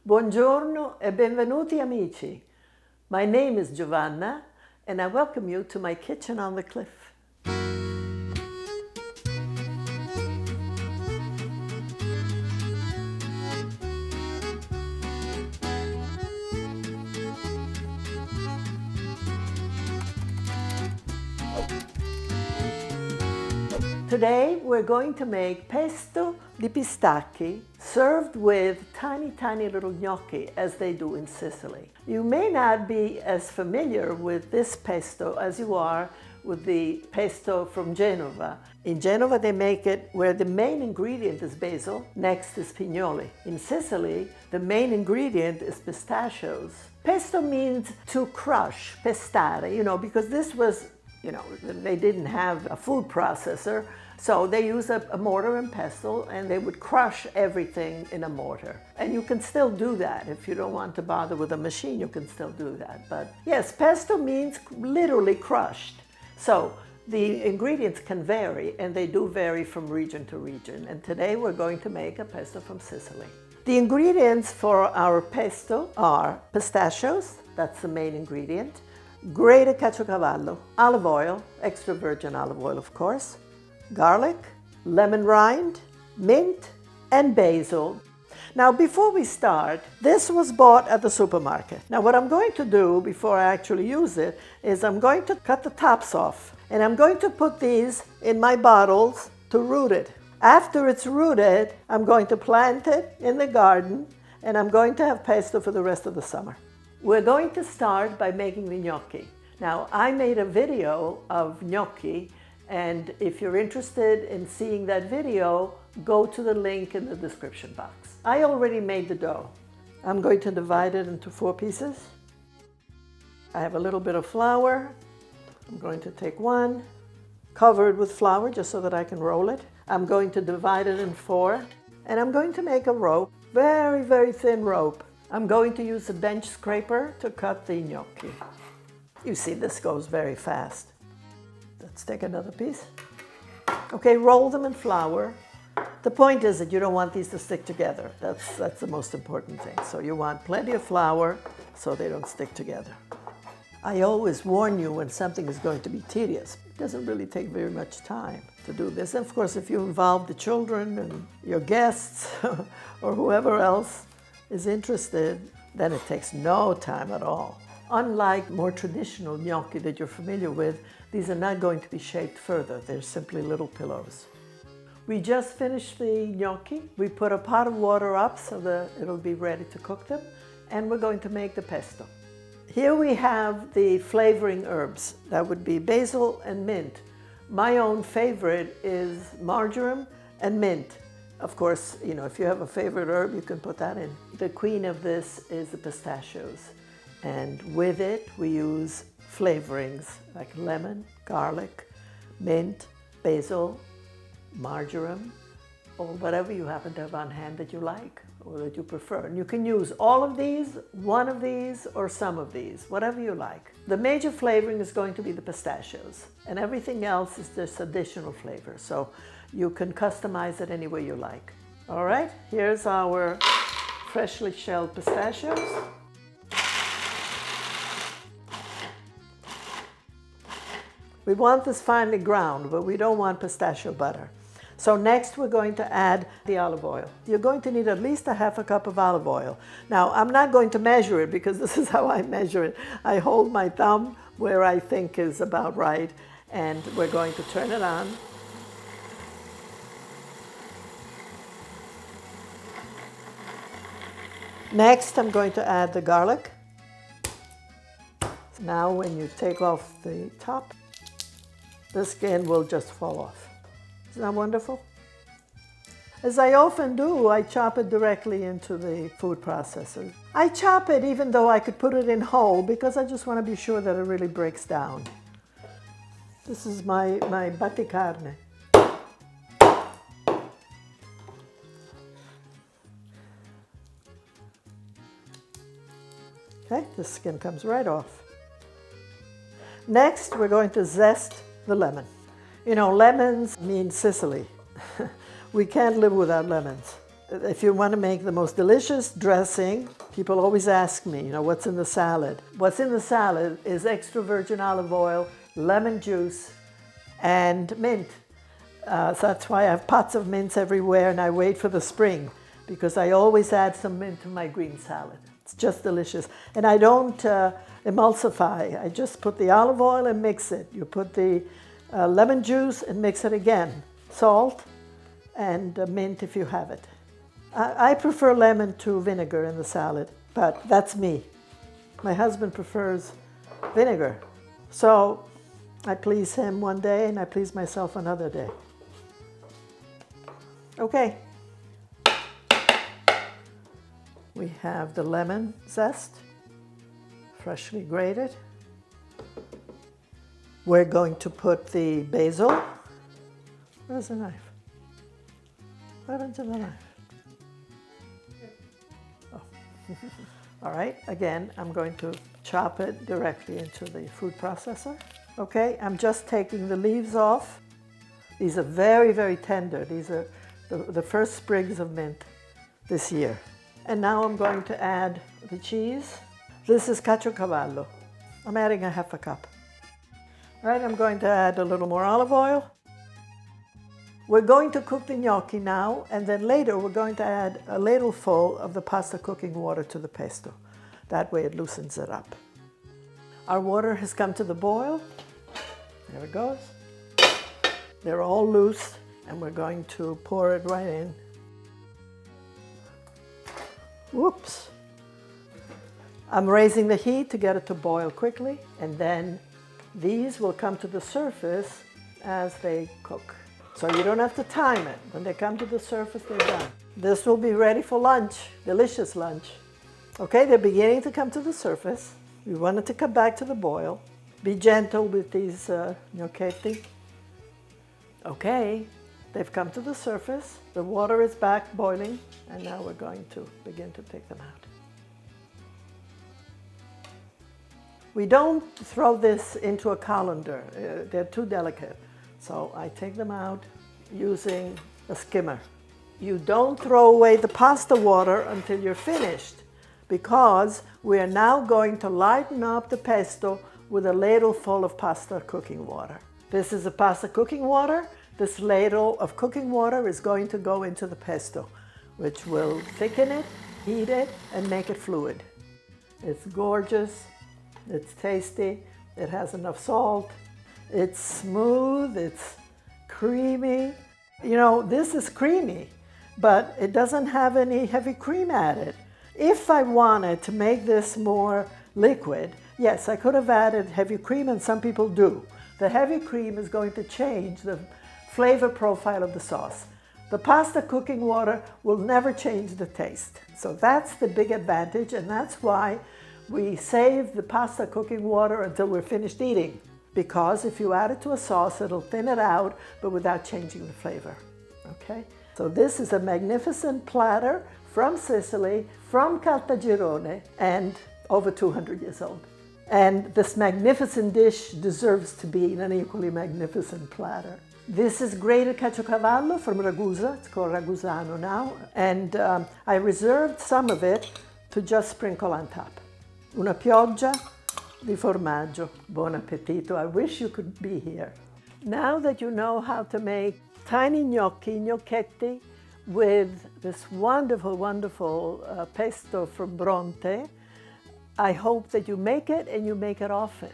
Buongiorno e benvenuti amici. My name is Giovanna and I welcome you to my kitchen on the cliff. Today we're going to make pesto di pistacchi served with tiny little gnocchi as they do in Sicily. You may not be as familiar with this pesto as you are with the pesto from Genova. In Genova they make it where the main ingredient is basil, next is pignoli. In Sicily the main ingredient is pistachios. Pesto means to crush, pestare, because this was they didn't have a food processor, so they used a mortar and pestle and they would crush everything in a mortar. And you can still do that. If you don't want to bother with a machine, you can still do that. But yes, pesto means literally crushed. So the ingredients can vary, and they do vary from region to region. And today we're going to make a pesto from Sicily. The ingredients for our pesto are pistachios, that's the main ingredient, grated caciocavallo, olive oil, extra virgin olive oil of course, garlic, lemon rind, mint, and basil. Now before we start, this was bought at the supermarket. Now what I'm going to do before I actually use it is I'm going to cut the tops off and I'm going to put these in my bottles to root it. After it's rooted, I'm going to plant it in the garden and I'm going to have pesto for the rest of the summer. We're going to start by making the gnocchi. Now, I made a video of gnocchi, and if you're interested in seeing that video, go to the link in the description box. I already made the dough. I'm going to divide it into 4 pieces. I have a little bit of flour. I'm going to take one, cover it with flour just so that I can roll it. I'm going to divide it in 4, and I'm going to make a rope, very thin rope. I'm going to use a bench scraper to cut the gnocchi. You see, this goes very fast. Let's take another piece. Okay, roll them in flour. The point is that you don't want these to stick together. That's the most important thing. So you want plenty of flour so they don't stick together. I always warn you when something is going to be tedious. It doesn't really take very much time to do this. And of course, if you involve the children and your guests or whoever else is interested, then it takes no time at all. Unlike more traditional gnocchi that you're familiar with, these are not going to be shaped further. They're simply little pillows. We just finished the gnocchi. We put a pot of water up so that it'll be ready to cook them, and we're going to make the pesto. Here we have the flavoring herbs. That would be basil and mint. My own favorite is marjoram and mint. Of course, if you have a favorite herb, you can put that in. The queen of this is the pistachios. And with it, we use flavorings like lemon, garlic, mint, basil, marjoram, or whatever you happen to have on hand that you like or that you prefer. And you can use all of these, one of these, or some of these, whatever you like. The major flavoring is going to be the pistachios, and everything else is just additional flavor. So you can customize it any way you like. All right, here's our freshly shelled pistachios. We want this finely ground, but we don't want pistachio butter. So next we're going to add the olive oil. You're going to need at least a half a cup of olive oil. Now, I'm not going to measure it because this is how I measure it. I hold my thumb where I think is about right, and we're going to turn it on. Next, I'm going to add the garlic. Now, when you take off the top, the skin will just fall off. Isn't that wonderful? As I often do, I chop it directly into the food processor. I chop it even though I could put it in whole because I just want to be sure that it really breaks down. This is my batticarne. Okay, the skin comes right off. Next, we're going to zest the lemon. Lemons mean Sicily. We can't live without lemons. if you want to make the most delicious dressing, people always ask me, what's in the salad? What's in the salad is extra virgin olive oil, lemon juice, and mint. So that's why I have pots of mints everywhere, and I wait for the spring, because I always add some mint to my green salad. It's just delicious. And I don't emulsify. I just put the olive oil and mix it. You put the lemon juice and mix it again. Salt and mint if you have it. I prefer lemon to vinegar in the salad, but that's me. My husband prefers vinegar. So I please him one day and I please myself another day. Okay. We have the lemon zest, freshly grated. We're going to put the basil. Where's the knife? What happened to the knife? Oh. All right, again, I'm going to chop it directly into the food processor. Okay, I'm just taking the leaves off. These are very, very tender. These are the first sprigs of mint this year. And now I'm going to add the cheese. This is Caciocavallo. I'm adding a half a cup. All right, I'm going to add a little more olive oil. We're going to cook the gnocchi now, and then later we're going to add a ladleful of the pasta cooking water to the pesto. That way it loosens it up. Our water has come to the boil. There it goes. They're all loose, and we're going to pour it right in. Whoops. I'm raising the heat to get it to boil quickly, and then these will come to the surface as they cook. So you don't have to time it. When they come to the surface, they're done. This will be ready for lunch, delicious lunch. Okay, they're beginning to come to the surface. We want it to come back to the boil. Be gentle with these gnocchetti. Okay, they've come to the surface. The water is back boiling, and now we're going to begin to take them out. We don't throw this into a colander. They're too delicate. So I take them out using a skimmer. You don't throw away the pasta water until you're finished, because we are now going to lighten up the pesto with a ladle full of pasta cooking water. This is the pasta cooking water. This ladle of cooking water is going to go into the pesto, which will thicken it, heat it, and make it fluid. It's gorgeous, it's tasty, it has enough salt, it's smooth, it's creamy. This is creamy, but it doesn't have any heavy cream added. If I wanted to make this more liquid, yes, I could have added heavy cream, and some people do. The heavy cream is going to change the flavor profile of the sauce. The pasta cooking water will never change the taste. So that's the big advantage, and that's why we save the pasta cooking water until we're finished eating. Because if you add it to a sauce, it'll thin it out, but without changing the flavor. Okay? So this is a magnificent platter from Sicily, from Caltagirone, and over 200 years old. And this magnificent dish deserves to be an equally magnificent platter. This is grated Caciocavallo from Ragusa. It's called Ragusano now. And I reserved some of it to just sprinkle on top. Una pioggia di formaggio. Buon appetito. I wish you could be here. Now that you know how to make tiny gnocchetti with this wonderful, wonderful pesto from Bronte, I hope that you make it and you make it often.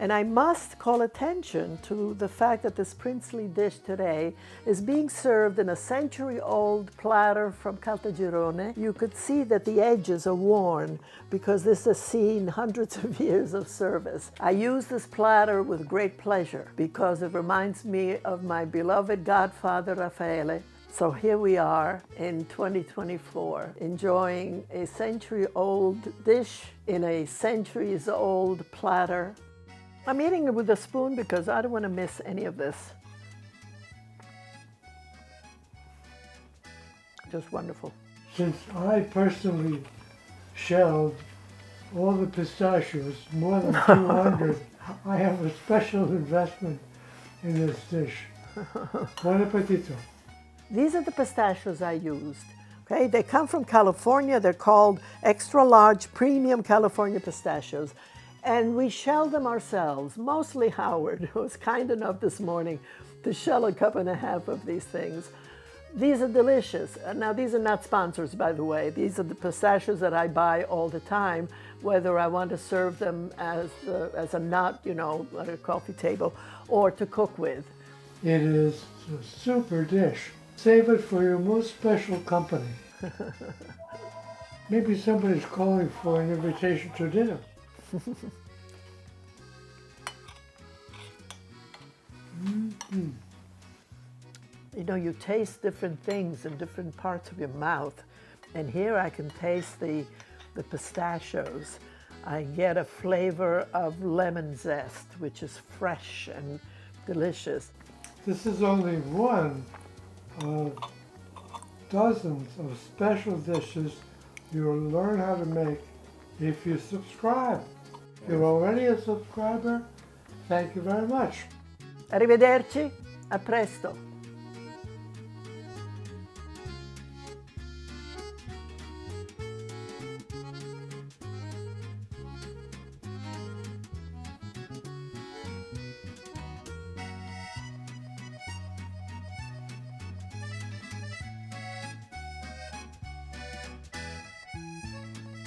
And I must call attention to the fact that this princely dish today is being served in a century-old platter from Caltagirone. You could see that the edges are worn because this has seen hundreds of years of service. I use this platter with great pleasure because it reminds me of my beloved godfather Raffaele. So here we are in 2024, enjoying a century-old dish in a centuries-old platter. I'm eating it with a spoon because I don't want to miss any of this. Just wonderful. Since I personally shelled all the pistachios, more than 200, I have a special investment in this dish. Buon appetito. These are the pistachios I used. Okay, they come from California. They're called extra large premium California pistachios. And we shell them ourselves, mostly Howard, who was kind enough this morning to shell a cup and a half of these things. These are delicious. Now, these are not sponsors, by the way. These are the pistachios that I buy all the time, whether I want to serve them as a nut, you know, at a coffee table, or to cook with. It is a super dish. Save it for your most special company. Maybe somebody's calling for an invitation to dinner. Mm-hmm. You know, you taste different things in different parts of your mouth. And here I can taste the pistachios. I get a flavor of lemon zest, which is fresh and delicious. This is only one of dozens of special dishes you'll learn how to make if you subscribe. If you're already a subscriber, thank you very much. Arrivederci, a presto.